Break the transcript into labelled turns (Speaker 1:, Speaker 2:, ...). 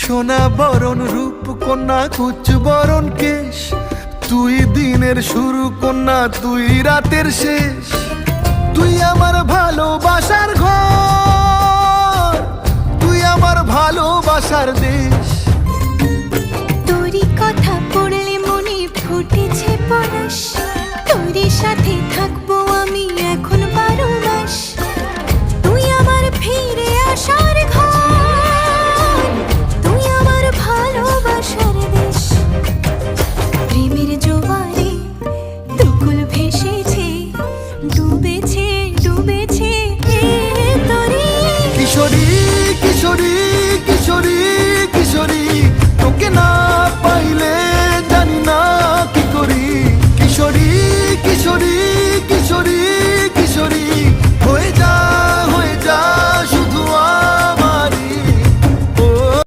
Speaker 1: সোনা বরণ রূপ কন্যা কুচ বরণ কেশ, তুই দিনের শুরু কন্যা তুই রাতের শেষ। তুই আমার ভালোবাসার ঘর, তুই আমার ভালোবাসার দেশ।